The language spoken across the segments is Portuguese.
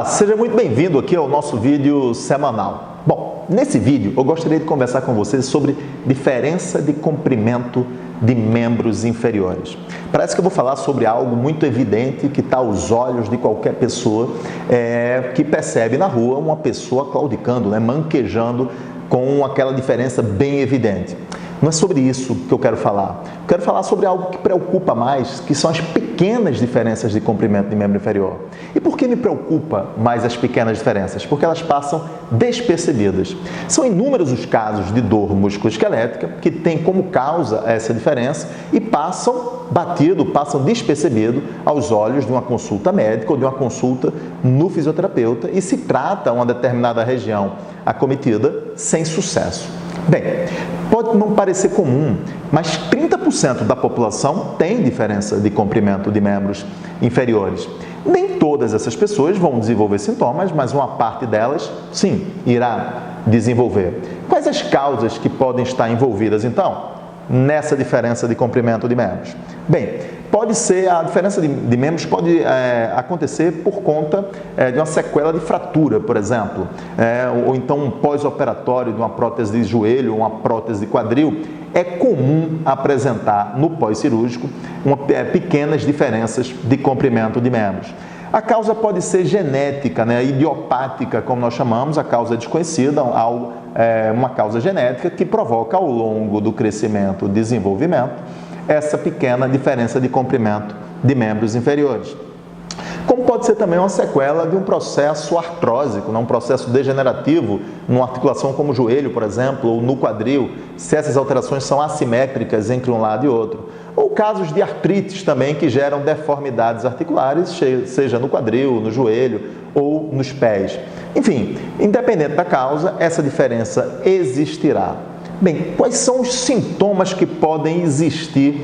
Olá, seja muito bem-vindo aqui ao nosso vídeo semanal. Bom, nesse vídeo eu gostaria de conversar com vocês sobre diferença de comprimento de membros inferiores. Parece que eu vou falar sobre algo muito evidente que está aos olhos de qualquer pessoa que percebe na rua uma pessoa claudicando, manquejando com aquela diferença bem evidente. Não é sobre isso que eu quero falar. Eu quero falar sobre algo que preocupa mais, que são as pequenas diferenças de comprimento de membro inferior. E por que me preocupa mais as pequenas diferenças? Porque elas passam despercebidas. São inúmeros os casos de dor musculoesquelética que têm como causa essa diferença e passam batido, passam despercebido aos olhos de uma consulta médica ou de uma consulta no fisioterapeuta e se trata uma determinada região acometida sem sucesso. Bem, pode não parecer comum, mas 30% da população tem diferença de comprimento de membros inferiores. Nem todas essas pessoas vão desenvolver sintomas, mas uma parte delas, sim, irá desenvolver. Quais as causas que podem estar envolvidas, então, nessa diferença de comprimento de membros? Bem, pode ser, a diferença de membros pode acontecer por conta de uma sequela de fratura, por exemplo, ou então um pós-operatório de uma prótese de joelho, uma prótese de quadril. É comum apresentar no pós-cirúrgico pequenas diferenças de comprimento de membros. A causa pode ser genética, idiopática, como nós chamamos, a causa desconhecida, uma causa genética que provoca ao longo do crescimento e desenvolvimento essa pequena diferença de comprimento de membros inferiores. Como pode ser também uma sequela de um processo artrósico, um processo degenerativo numa articulação como o joelho, por exemplo, ou no quadril, se essas alterações são assimétricas entre um lado e outro. Ou casos de artrites também que geram deformidades articulares, seja no quadril, no joelho ou nos pés. Enfim, independente da causa, essa diferença existirá. Bem, quais são os sintomas que podem existir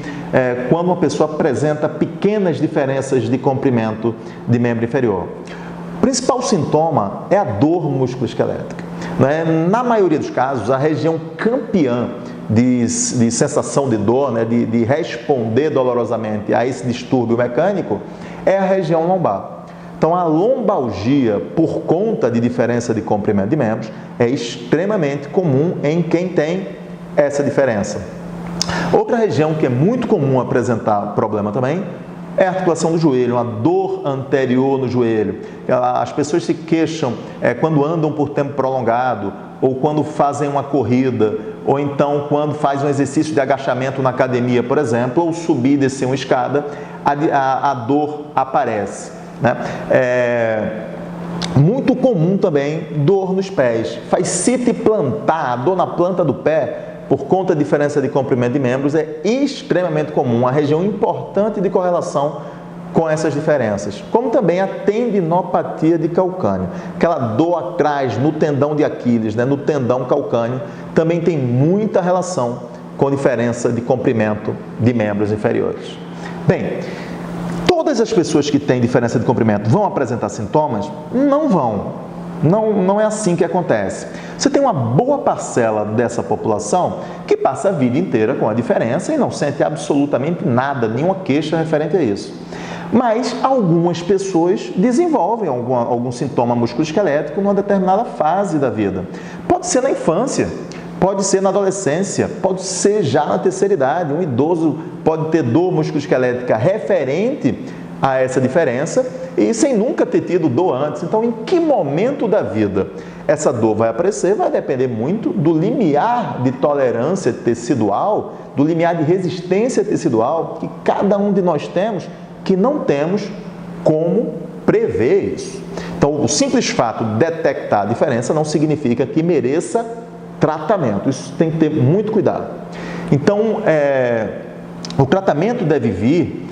quando uma pessoa apresenta pequenas diferenças de comprimento de membro inferior? O principal sintoma é a dor musculoesquelética. Na maioria dos casos, a região campeã de sensação de dor, de responder dolorosamente a esse distúrbio mecânico, é a região lombar. Então, a lombalgia, por conta de diferença de comprimento de membros, é extremamente comum em quem tem essa diferença. Outra região que é muito comum apresentar problema também é a articulação do joelho, uma dor anterior no joelho. As pessoas se queixam quando andam por tempo prolongado, ou quando fazem uma corrida, ou então quando fazem um exercício de agachamento na academia, por exemplo, ou subir e descer uma escada, a dor aparece. Muito comum também dor nos pés, fascite plantar, dor na planta do pé, por conta da diferença de comprimento de membros, é extremamente comum, uma região importante de correlação com essas diferenças. Como também a tendinopatia de calcâneo, aquela dor atrás no tendão de Aquiles, no tendão calcâneo, também tem muita relação com diferença de comprimento de membros inferiores. Bem, todas as pessoas que têm diferença de comprimento vão apresentar sintomas? Não vão. Não é assim que acontece. Você tem uma boa parcela dessa população que passa a vida inteira com a diferença e não sente absolutamente nada, nenhuma queixa referente a isso. Mas algumas pessoas desenvolvem algum sintoma musculoesquelético numa determinada fase da vida. Pode ser na infância, pode ser na adolescência, pode ser já na terceira idade. Um idoso pode ter dor musculoesquelética referente a essa diferença e sem nunca ter tido dor antes. Então, em que momento da vida essa dor vai aparecer vai depender muito do limiar de tolerância tecidual, do limiar de resistência tecidual que cada um de nós temos, que não temos como prever isso. Então, o simples fato de detectar a diferença não significa que mereça tratamento. Isso tem que ter muito cuidado. Então, o tratamento deve vir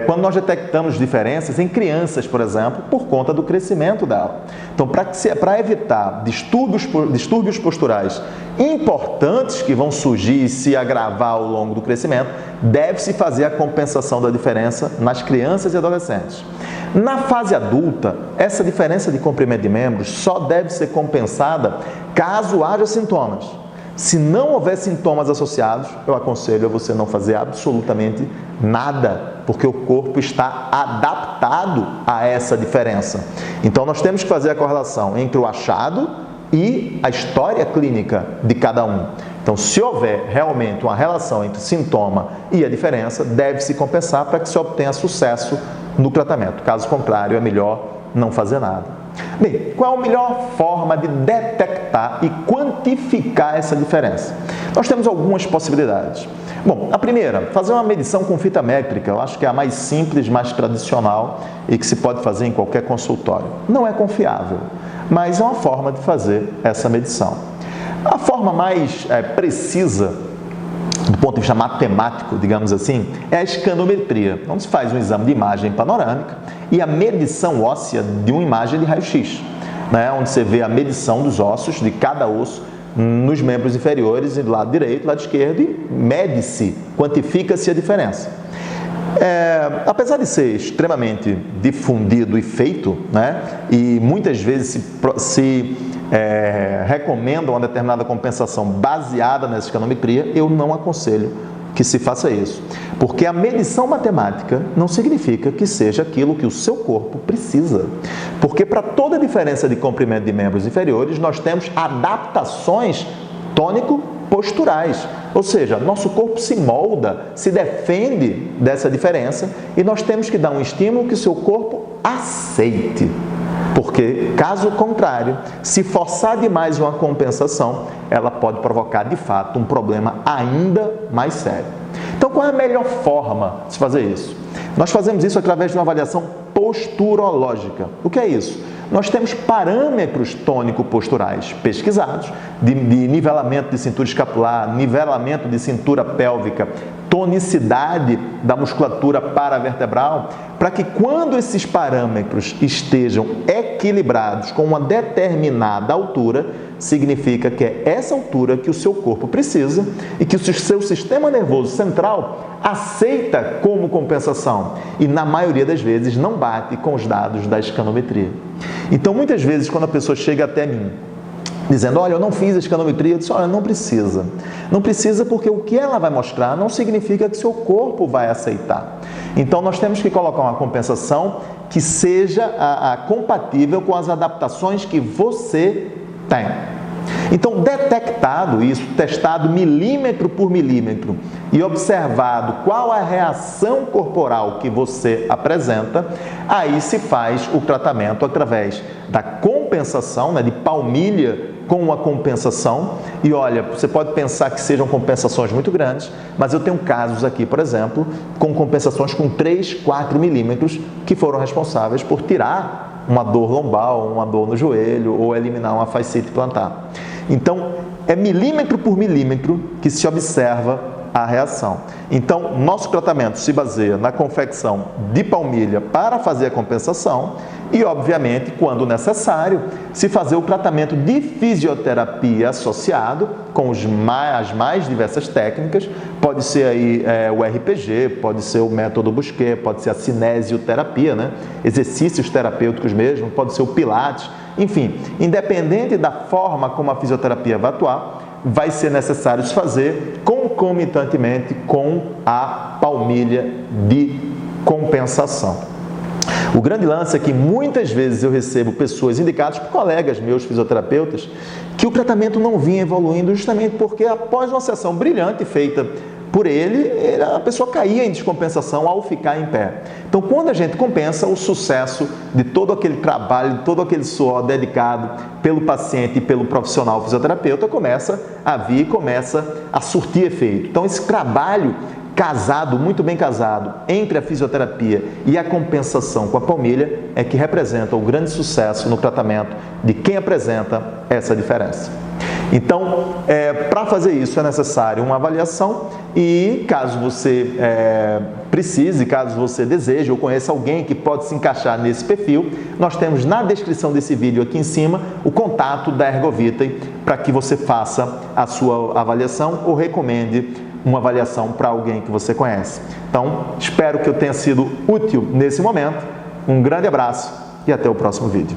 quando nós detectamos diferenças em crianças, por exemplo, por conta do crescimento dela. Então, para evitar distúrbios posturais importantes que vão surgir e se agravar ao longo do crescimento, deve-se fazer a compensação da diferença nas crianças e adolescentes. Na fase adulta, essa diferença de comprimento de membros só deve ser compensada caso haja sintomas. Se não houver sintomas associados, eu aconselho a você não fazer absolutamente nada, porque o corpo está adaptado a essa diferença. Então, nós temos que fazer a correlação entre o achado e a história clínica de cada um. Então, se houver realmente uma relação entre sintoma e a diferença, deve-se compensar para que se obtenha sucesso no tratamento. Caso contrário, é melhor não fazer nada. Bem, qual a melhor forma de detectar e quantificar essa diferença? Nós temos algumas possibilidades. Bom, a primeira, fazer uma medição com fita métrica. Eu acho que é a mais simples, mais tradicional e que se pode fazer em qualquer consultório. Não é confiável, mas é uma forma de fazer essa medição. A forma mais precisa, do ponto de vista matemático, digamos assim, é a escanometria, onde se faz um exame de imagem panorâmica e a medição óssea de uma imagem de raio-x, né, onde você vê a medição dos ossos de cada osso nos membros inferiores, do lado direito, do lado esquerdo, e mede-se, quantifica-se a diferença. Apesar de ser extremamente difundido e feito, né, e muitas vezes se recomenda uma determinada compensação baseada nessa escanometria, eu não aconselho que se faça isso, porque a medição matemática não significa que seja aquilo que o seu corpo precisa, porque para toda diferença de comprimento de membros inferiores, nós temos adaptações tônico-posturais, ou seja, nosso corpo se molda, se defende dessa diferença e nós temos que dar um estímulo que o seu corpo aceite. Porque, caso contrário, se forçar demais uma compensação, ela pode provocar, de fato, um problema ainda mais sério. Então, qual é a melhor forma de fazer isso? Nós fazemos isso através de uma avaliação posturológica. O que é isso? Nós temos parâmetros tônico-posturais pesquisados, de nivelamento de cintura escapular, nivelamento de cintura pélvica, tonicidade da musculatura paravertebral, para que quando esses parâmetros estejam equilibrados com uma determinada altura, significa que é essa altura que o seu corpo precisa e que o seu sistema nervoso central aceita como compensação e, na maioria das vezes, não bate com os dados da escanometria. Então, muitas vezes, quando a pessoa chega até mim dizendo, olha, eu não fiz a escanometria, eu disse, olha, não precisa. Não precisa porque o que ela vai mostrar não significa que seu corpo vai aceitar. Então, nós temos que colocar uma compensação que seja compatível com as adaptações que você tem. Então, detectado isso, testado milímetro por milímetro e observado qual a reação corporal que você apresenta, aí se faz o tratamento através da compensação, né, de palmilha com uma compensação. E olha, você pode pensar que sejam compensações muito grandes, mas eu tenho casos aqui, por exemplo, com compensações com 3, 4 milímetros que foram responsáveis por tirar uma dor lombar, uma dor no joelho ou eliminar uma fascite plantar. Então, é milímetro por milímetro que se observa a reação. Então, nosso tratamento se baseia na confecção de palmilha para fazer a compensação e, obviamente, quando necessário, se fazer o tratamento de fisioterapia associado com as mais diversas técnicas. Pode ser aí o RPG, pode ser o método Busquet, pode ser a cinesioterapia, né? Exercícios terapêuticos mesmo, pode ser o Pilates. Enfim, independente da forma como a fisioterapia vai atuar, vai ser necessário se fazer concomitantemente com a palmilha de compensação. O grande lance é que muitas vezes eu recebo pessoas indicadas por colegas meus fisioterapeutas que o tratamento não vinha evoluindo justamente porque após uma sessão brilhante feita por ele, a pessoa caía em descompensação ao ficar em pé. Então, quando a gente compensa, o sucesso de todo aquele trabalho, de todo aquele suor dedicado pelo paciente e pelo profissional fisioterapeuta começa a vir, começa a surtir efeito. Então, esse trabalho casado, muito bem casado, entre a fisioterapia e a compensação com a palmilha é que representa o grande sucesso no tratamento de quem apresenta essa diferença. Então, para fazer isso é necessário uma avaliação e caso você precise, caso você deseje ou conheça alguém que pode se encaixar nesse perfil, nós temos na descrição desse vídeo aqui em cima o contato da Ergovitae para que você faça a sua avaliação ou recomende uma avaliação para alguém que você conhece. Então, espero que eu tenha sido útil nesse momento. Um grande abraço e até o próximo vídeo.